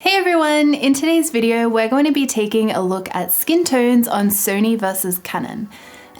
Hey everyone! In today's video, we're going to be taking a look at skin tones on Sony versus Canon.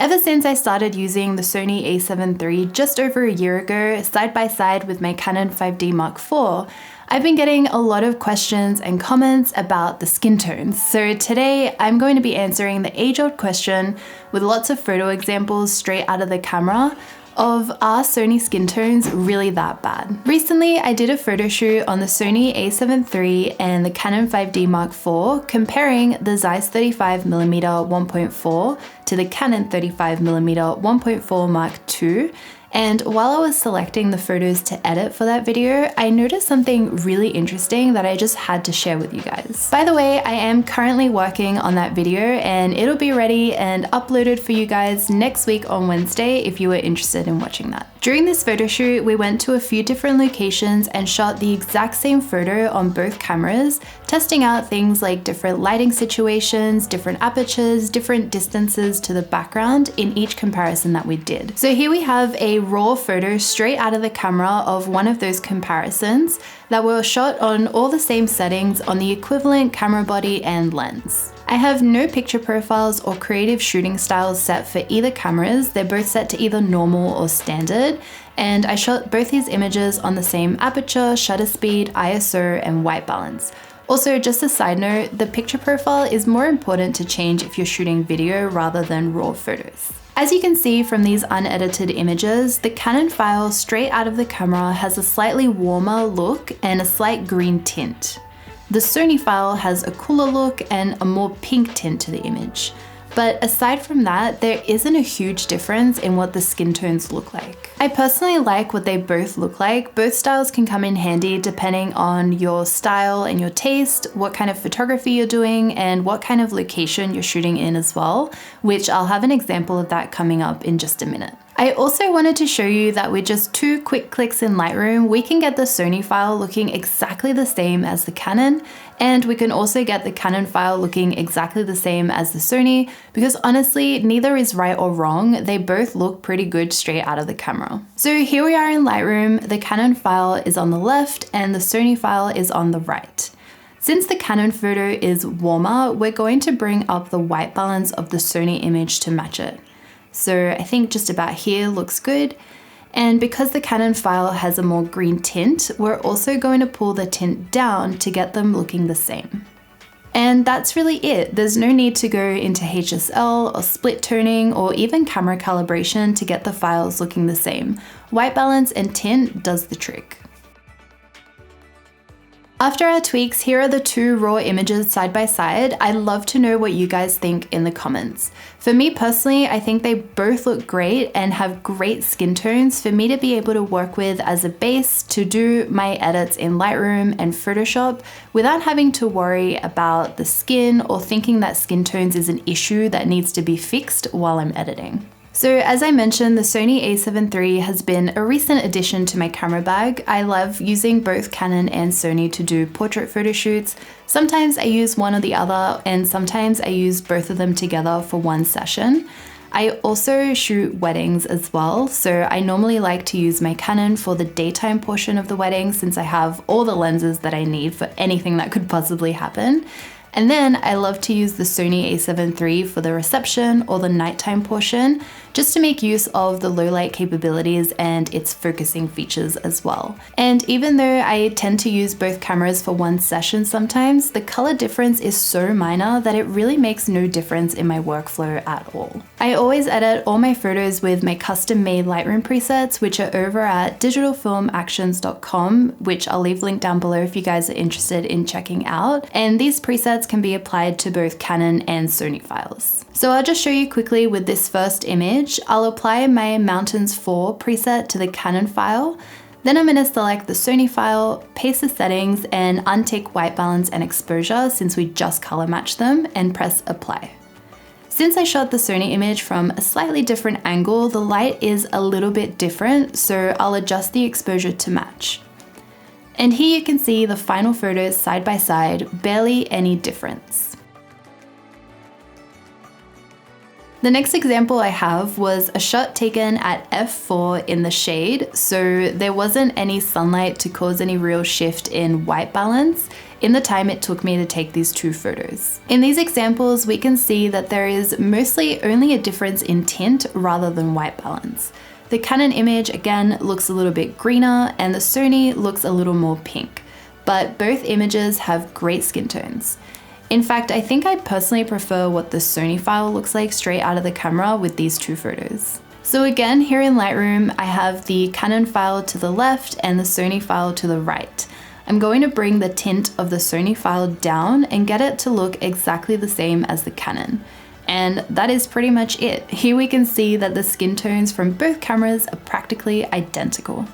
Ever since I started using the Sony a7 III just over a year ago, side by side with my Canon 5D Mark IV, I've been getting a lot of questions and comments about the skin tones. So today I'm going to be answering the age-old question with lots of photo examples straight out of the camera of are Sony skin tones really that bad? Recently, I did a photo shoot on the Sony a7 III and the Canon 5D Mark IV comparing the Zeiss 35mm 1.4 to the Canon 35mm 1.4 Mark II. And while I was selecting the photos to edit for that video, I noticed something really interesting that I just had to share with you guys. By the way, I am currently working on that video and it'll be ready and uploaded for you guys next week on Wednesday if you were interested in watching that. During this photo shoot, we went to a few different locations and shot the exact same photo on both cameras, testing out things like different lighting situations, different apertures, different distances to the background in each comparison that we did. So here we have a raw photo straight out of the camera of one of those comparisons that were shot on all the same settings on the equivalent camera body and lens. I have no picture profiles or creative shooting styles set for either cameras. They're both set to either normal or standard, and I shot both these images on the same aperture, shutter speed, ISO, and white balance. Also, just a side note, the picture profile is more important to change if you're shooting video rather than raw photos. As you can see from these unedited images, the Canon file straight out of the camera has a slightly warmer look and a slight green tint. The Sony file has a cooler look and a more pink tint to the image. But aside from that, there isn't a huge difference in what the skin tones look like. I personally like what they both look like. Both styles can come in handy depending on your style and your taste, what kind of photography you're doing, and what kind of location you're shooting in as well, which I'll have an example of that coming up in just a minute. I also wanted to show you that with just 2 quick clicks in Lightroom, we can get the Sony file looking exactly the same as the Canon, and we can also get the Canon file looking exactly the same as the Sony, because honestly, neither is right or wrong. They both look pretty good straight out of the camera. So here we are in Lightroom, the Canon file is on the left and the Sony file is on the right. Since the Canon photo is warmer, we're going to bring up the white balance of the Sony image to match it. So I think just about here looks good. And because the Canon file has a more green tint, we're also going to pull the tint down to get them looking the same. And that's really it. There's no need to go into HSL or split toning or even camera calibration to get the files looking the same. White balance and tint does the trick. After our tweaks, here are the 2 raw images side by side. I'd love to know what you guys think in the comments. For me personally, I think they both look great and have great skin tones for me to be able to work with as a base to do my edits in Lightroom and Photoshop without having to worry about the skin or thinking that skin tones is an issue that needs to be fixed while I'm editing. So as I mentioned, the Sony a7 III has been a recent addition to my camera bag. I love using both Canon and Sony to do portrait photo shoots. Sometimes I use one or the other, and sometimes I use both of them together for one session. I also shoot weddings as well, so I normally like to use my Canon for the daytime portion of the wedding since I have all the lenses that I need for anything that could possibly happen. And then I love to use the Sony a7 III for the reception or the nighttime portion, just to make use of the low light capabilities and its focusing features as well. And even though I tend to use both cameras for one session sometimes, the color difference is so minor that it really makes no difference in my workflow at all. I always edit all my photos with my custom-made Lightroom presets, which are over at digitalfilmactions.com, which I'll leave linked down below if you guys are interested in checking out. And these presets can be applied to both Canon and Sony files. So I'll just show you quickly with this first image. I'll apply my Mountains 4 preset to the Canon file. Then I'm going to select the Sony file, paste the settings, and untick white balance and exposure since we just color matched them, and press apply. Since I shot the Sony image from a slightly different angle, the light is a little bit different, so I'll adjust the exposure to match. And here you can see the final photos side by side, barely any difference. The next example I have was a shot taken at f4 in the shade, so there wasn't any sunlight to cause any real shift in white balance. in the time it took me to take these two photos. In these examples, we can see that there is mostly only a difference in tint rather than white balance. The Canon image again looks a little bit greener and the Sony looks a little more pink, but both images have great skin tones. In fact, I think I personally prefer what the Sony file looks like straight out of the camera with these two photos. So again, here in Lightroom, I have the Canon file to the left and the Sony file to the right. I'm going to bring the tint of the Sony file down and get it to look exactly the same as the Canon. And that is pretty much it. Here we can see that the skin tones from both cameras are practically identical.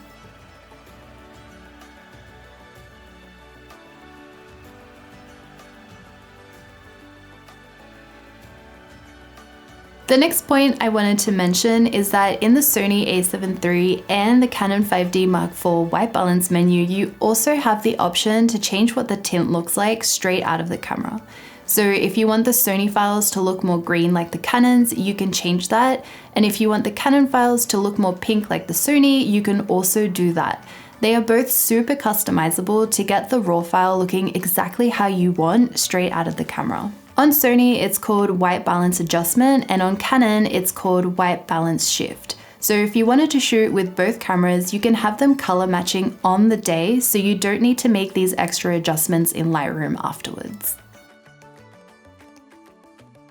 The next point I wanted to mention is that in the Sony a7 III and the Canon 5D Mark IV white balance menu, you also have the option to change what the tint looks like straight out of the camera. So if you want the Sony files to look more green like the Canons, you can change that. And if you want the Canon files to look more pink like the Sony, you can also do that. They are both super customizable to get the raw file looking exactly how you want straight out of the camera. On Sony, it's called white balance adjustment, and on Canon, it's called white balance shift. So if you wanted to shoot with both cameras, you can have them color matching on the day, so you don't need to make these extra adjustments in Lightroom afterwards.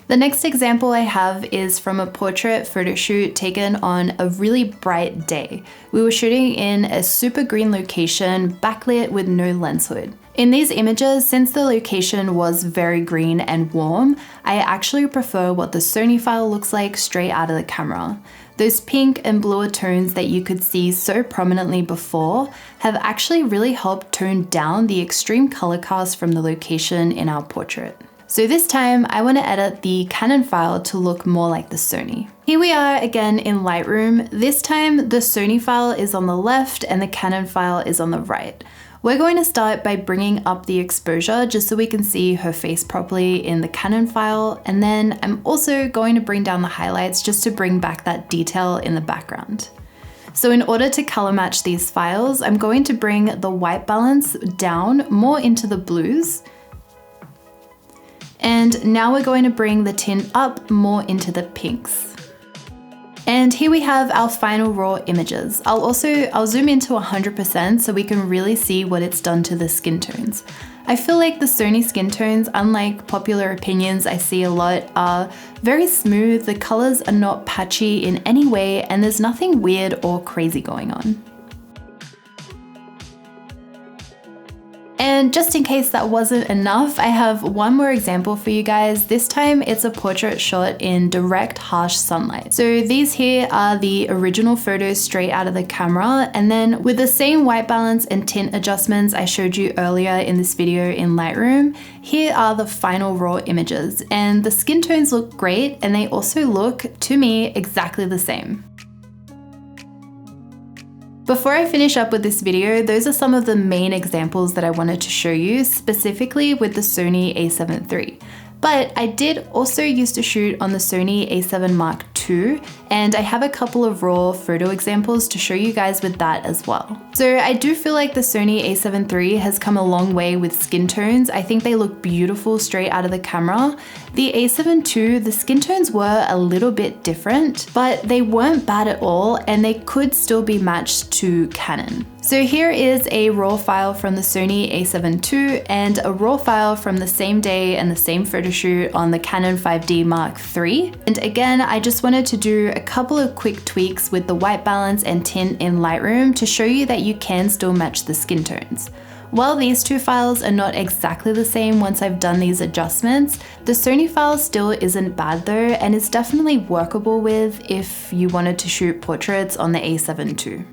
The next example I have is from a portrait photo shoot taken on a really bright day. We were shooting in a super green location, backlit with no lens hood. In these images, since the location was very green and warm, I actually prefer what the Sony file looks like straight out of the camera. Those pink and bluer tones that you could see so prominently before have actually really helped tone down the extreme color cast from the location in our portrait. So this time I want to edit the Canon file to look more like the Sony. Here we are again in Lightroom. This time the Sony file is on the left and the Canon file is on the right. We're going to start by bringing up the exposure just so we can see her face properly in the Canon file, and then I'm also going to bring down the highlights just to bring back that detail in the background. So in order to color match these files, I'm going to bring the white balance down more into the blues. And now we're going to bring the tint up more into the pinks. And here we have our final raw images. I'll zoom into 100% so we can really see what it's done to the skin tones. I feel like the Sony skin tones, unlike popular opinions I see a lot, are very smooth, the colors are not patchy in any way, and there's nothing weird or crazy going on. And just in case that wasn't enough, I have one more example for you guys. This time it's a portrait shot in direct harsh sunlight. So these here are the original photos straight out of the camera, and then with the same white balance and tint adjustments I showed you earlier in this video in Lightroom, here are the final raw images, and the skin tones look great and they also look, to me, exactly the same. Before I finish up with this video, those are some of the main examples that I wanted to show you, specifically with the Sony a7 III. But I did also used to shoot on the Sony a7 Mark II, and I have a couple of raw photo examples to show you guys with that as well. So I do feel like the Sony a7 III has come a long way with skin tones. I think they look beautiful straight out of the camera. The a7 II, the skin tones were a little bit different, but they weren't bad at all, and they could still be matched to Canon. So here is a raw file from the Sony a7 II and a raw file from the same day and the same photo shoot on the Canon 5D Mark III. And again, I just wanted to do a couple of quick tweaks with the white balance and tint in Lightroom to show you that you can still match the skin tones. While these two files are not exactly the same once I've done these adjustments, the Sony file still isn't bad though, and it's definitely workable with if you wanted to shoot portraits on the a7 II.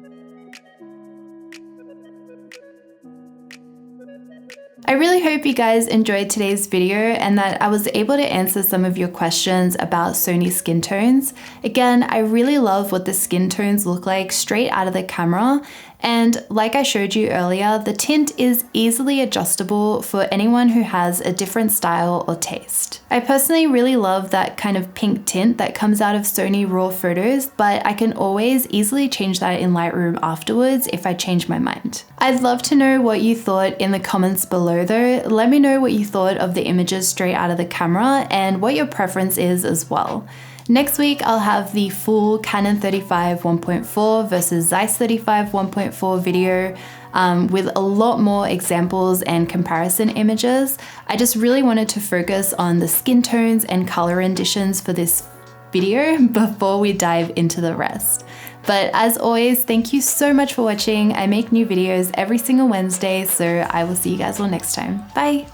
I really hope you guys enjoyed today's video and that I was able to answer some of your questions about Sony skin tones. Again, I really love what the skin tones look like straight out of the camera, And like I showed you earlier, the tint is easily adjustable for anyone who has a different style or taste. I personally really love that kind of pink tint that comes out of Sony RAW photos, but I can always easily change that in Lightroom afterwards if I change my mind. I'd love to know what you thought in the comments below though. Let me know what you thought of the images straight out of the camera and what your preference is as well. Next week, I'll have the full Canon 35 1.4 versus Zeiss 35 1.4 video with a lot more examples and comparison images. I just really wanted to focus on the skin tones and color renditions for this video before we dive into the rest. But as always, thank you so much for watching. I make new videos every single Wednesday, so I will see you guys all next time. Bye!